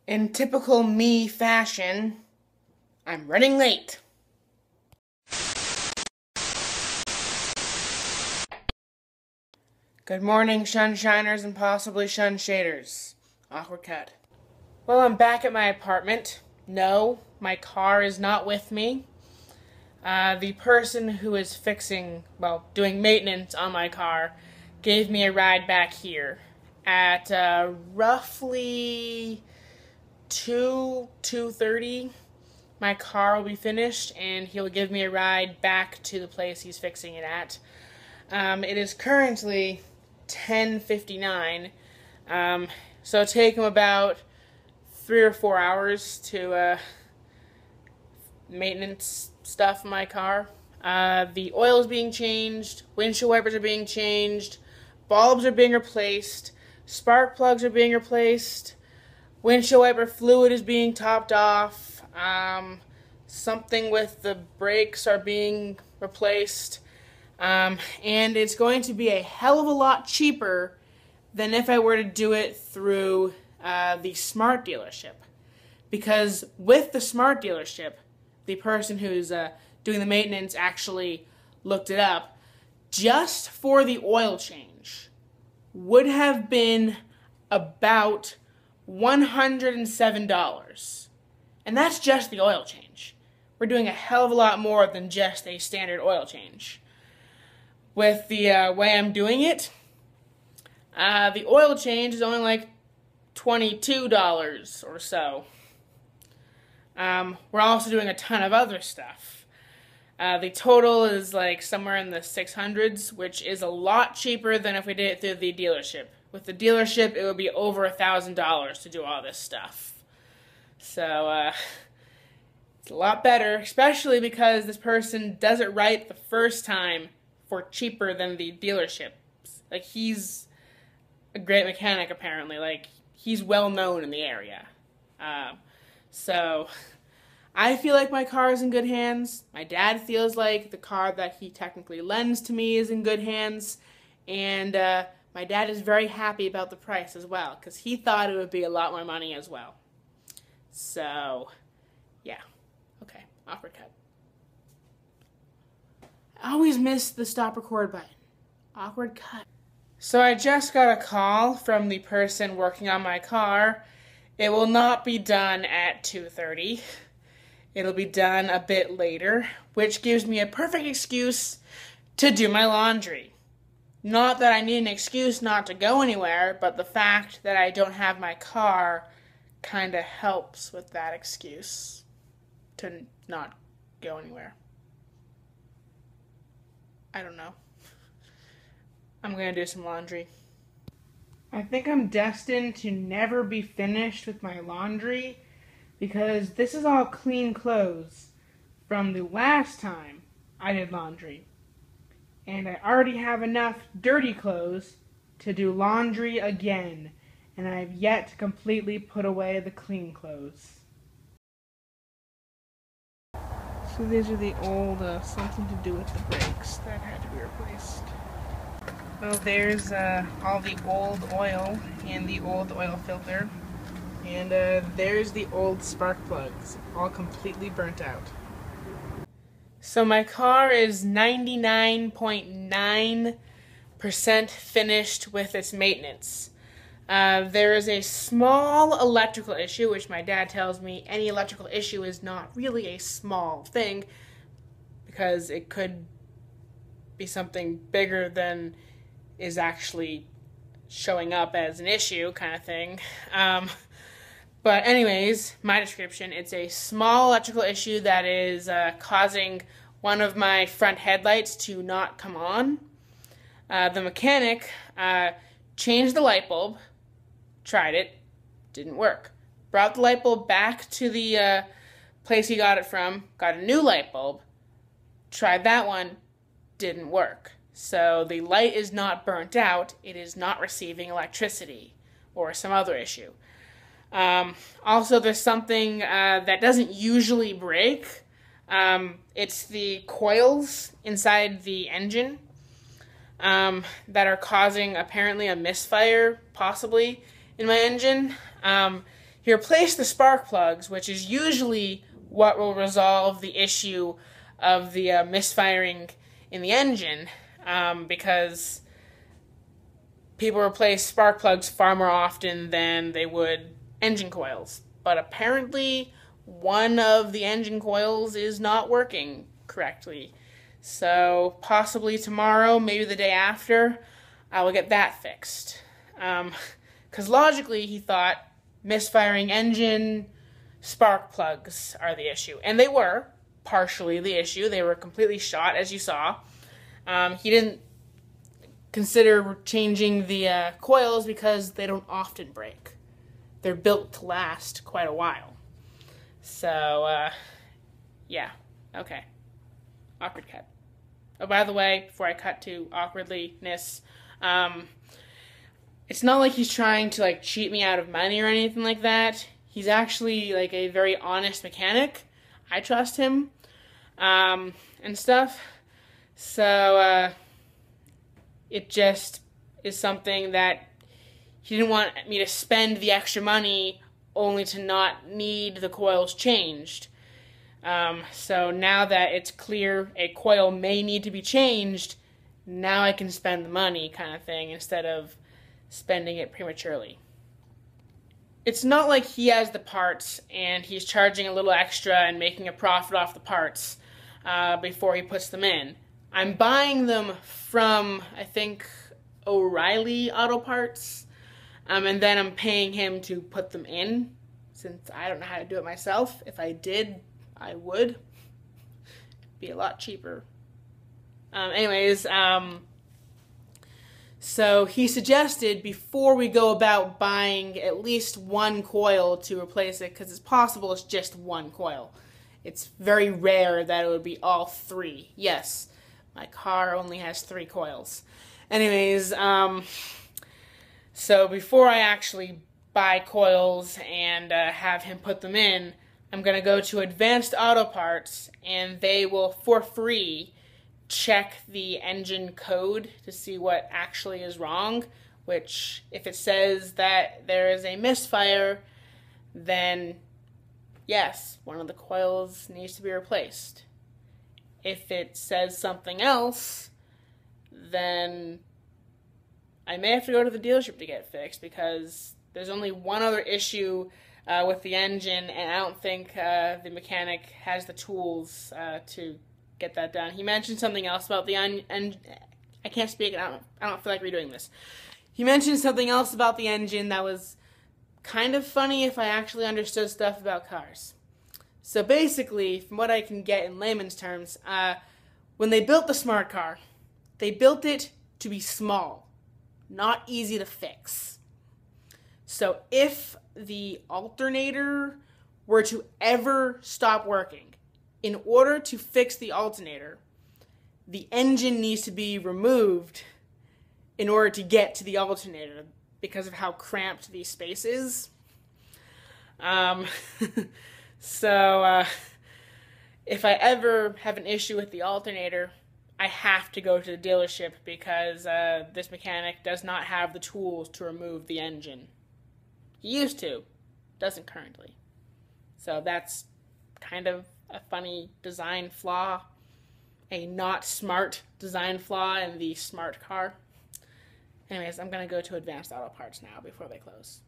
In typical me fashion, I'm running late. Good morning, SHunShiners and possibly SHunShaders. Awkward cut. Well, I'm back at my apartment. No, my car is not with me. The person who is doing maintenance on my car gave me a ride back here at roughly 2:30. My car will be finished and he'll give me a ride back to the place he's fixing it at. It is currently 10:59, so it'll take him about 3 or 4 hours to maintenance stuff in my car. The oil is being changed, windshield wipers are being changed, bulbs are being replaced, spark plugs are being replaced, windshield wiper fluid is being topped off, something with the brakes are being replaced, and it's going to be a hell of a lot cheaper than if I were to do it through the smart dealership. Because with the smart dealership, the person who's doing the maintenance actually looked it up, just for the oil change would have been about $107. And that's just the oil change. We're doing a hell of a lot more than just a standard oil change. With the way I'm doing it, the oil change is only like $22 or so. We're also doing a ton of other stuff. The total is like somewhere in the 600s, which is a lot cheaper than if we did it through the dealership. With the dealership, it would be over $1,000 to do all this stuff. So, it's a lot better, especially because this person does it right the first time for cheaper than the dealerships. Like, he's a great mechanic, apparently. Like, he's well known in the area. So, I feel like my car is in good hands. My dad feels like the car that he technically lends to me is in good hands. And my dad is very happy about the price as well, because he thought it would be a lot more money as well. So, yeah. Okay, awkward cut. I always miss the stop record button. Awkward cut. So I just got a call from the person working on my car. It will not be done at 2:30. It'll be done a bit later, which gives me a perfect excuse to do my laundry. Not that I need an excuse not to go anywhere, but the fact that I don't have my car kind of helps with that excuse to not go anywhere. I don't know. I'm gonna do some laundry. I think I'm destined to never be finished with my laundry because this is all clean clothes from the last time I did laundry. And I already have enough dirty clothes to do laundry again, and I have yet to completely put away the clean clothes. So these are the old something to do with the brakes that had to be replaced. Well, there's all the old oil and the old oil filter, and there's the old spark plugs, all completely burnt out. So my car is 99.9% finished with its maintenance. There is a small electrical issue, which my dad tells me any electrical issue is not really a small thing, because it could be something bigger than is actually showing up as an issue kind of thing. But anyways, my description, it's a small electrical issue that is causing one of my front headlights to not come on. The mechanic changed the light bulb, tried it, didn't work. Brought the light bulb back to the place he got it from, got a new light bulb, tried that one, didn't work. So the light is not burnt out, it is not receiving electricity or some other issue. Also, there's something that doesn't usually break. It's the coils inside the engine that are causing apparently a misfire, possibly, in my engine. He replaced the spark plugs, which is usually what will resolve the issue of the misfiring in the engine, because people replace spark plugs far more often than they would engine coils. But apparently, one of the engine coils is not working correctly. So possibly tomorrow, maybe the day after, I will get that fixed. Because logically, he thought misfiring engine spark plugs are the issue. And they were partially the issue. They were completely shot, as you saw. He didn't consider changing the coils because they don't often break. They're built to last quite a while. So, yeah. Okay. Awkward cut. Oh, by the way, before I cut to awkwardliness, it's not like he's trying to, like, cheat me out of money or anything like that. He's actually, like, a very honest mechanic. I trust him, and stuff. So, it just is something that he didn't want me to spend the extra money only to not need the coils changed. So now that it's clear a coil may need to be changed, now I can spend the money kind of thing instead of spending it prematurely. It's not like he has the parts and he's charging a little extra and making a profit off the parts before he puts them in. I'm buying them from, I think, O'Reilly Auto Parts, and then I'm paying him to put them in, since I don't know how to do it myself. If I did, I would. It'd be a lot cheaper. So he suggested before we go about buying at least one coil to replace it, because it's possible it's just one coil. It's very rare that it would be all three. Yes, my car only has 3 coils. Anyways, so before I actually buy coils and have him put them in, I'm going to go to Advanced Auto Parts, and they will, for free, check the engine code to see what actually is wrong, which, if it says that there is a misfire, then yes, one of the coils needs to be replaced. If it says something else, then I may have to go to the dealership to get it fixed, because there's only one other issue with the engine, and I don't think the mechanic has the tools to get that done. He mentioned something else about the engine. I can't speak. I don't feel like redoing this. He mentioned something else about the engine that was kind of funny if I actually understood stuff about cars. So basically, from what I can get in layman's terms, when they built the smart car, they built it to be small, not easy to fix. So if the alternator were to ever stop working, in order to fix the alternator, the engine needs to be removed in order to get to the alternator because of how cramped the space is. So if I ever have an issue with the alternator, I have to go to the dealership because this mechanic does not have the tools to remove the engine. He used to, doesn't currently. So that's kind of a funny design flaw, a not smart design flaw in the smart car. Anyways, I'm going to go to Advanced Auto Parts now before they close.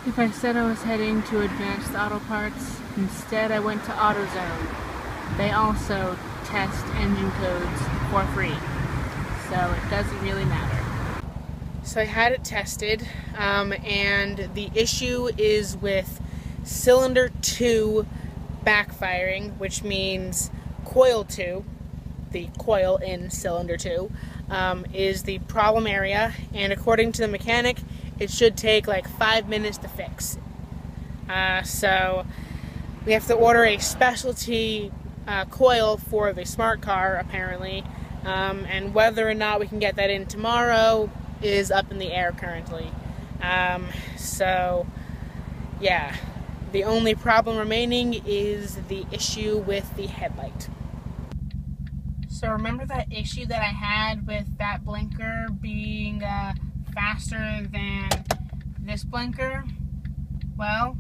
If I said I was heading to Advanced Auto Parts, instead I went to AutoZone. They also test engine codes for free, so it doesn't really matter. So I had it tested, and the issue is with cylinder 2 backfiring, which means coil 2, the coil in cylinder 2, is the problem area, and according to the mechanic, it should take like 5 minutes to fix. So we have to order a specialty coil for the smart car, apparently, and whether or not we can get that in tomorrow is up in the air currently. So yeah, the only problem remaining is the issue with the headlight. So remember that issue that I had with that blinker being faster than this blinker? Well,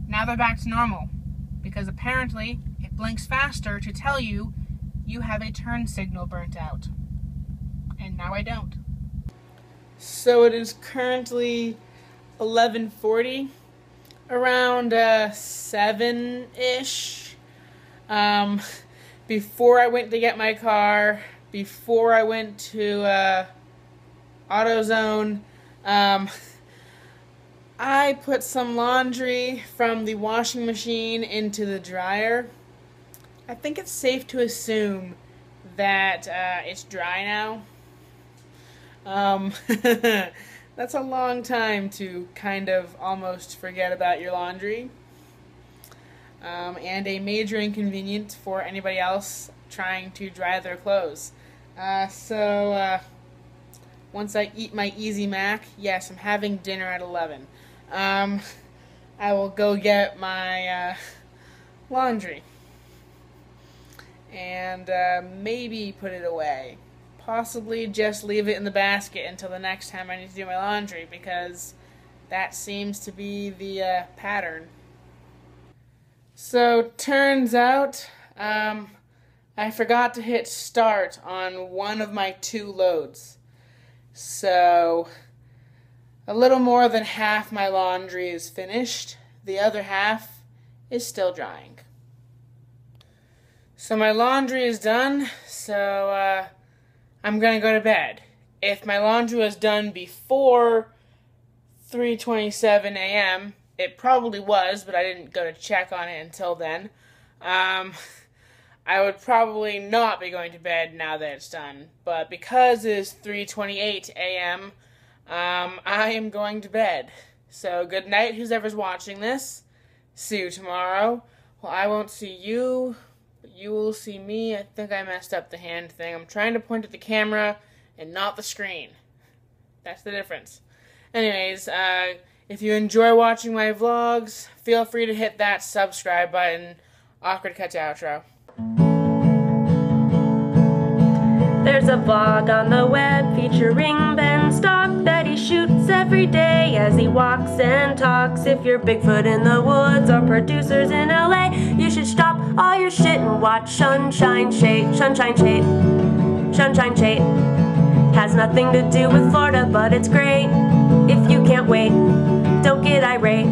now they're back to normal, because apparently it blinks faster to tell you you have a turn signal burnt out. And now I don't. So it is currently 11:40, around 7-ish. Before I went to get my car, before I went to AutoZone, I put some laundry from the washing machine into the dryer. I think it's safe to assume that it's dry now. That's a long time to kind of almost forget about your laundry. And a major inconvenience for anybody else trying to dry their clothes. So once I eat my Easy Mac, yes, I'm having dinner at 11. I will go get my laundry and maybe put it away. Possibly just leave it in the basket until the next time I need to do my laundry, because that seems to be the pattern. So, turns out, I forgot to hit start on one of my 2 loads. So, a little more than half my laundry is finished. The other half is still drying. So my laundry is done, so I'm going to go to bed. If my laundry was done before 3:27 a.m., it probably was, but I didn't go to check on it until then. I would probably not be going to bed now that it's done. But because it is 3:28 a.m., I am going to bed. So good night, whoever's watching this. See you tomorrow. Well, I won't see you, but you will see me. I think I messed up the hand thing. I'm trying to point at the camera and not the screen. That's the difference. Anyways, if you enjoy watching my vlogs, feel free to hit that subscribe button. Awkward cut to outro. There's a vlog on the web featuring Ben STALK that he shoots every day as he walks and talks. If you're Bigfoot in the woods or producers in LA, you should stop all your shit and watch SHunSHineSHate. SHunSHineSHate. SHunSHineSHate. Has nothing to do with Florida, but it's great. If you can't wait, don't get irate.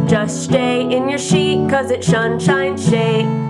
Just stay in your sheet, 'cause it's SHunSHineSHate.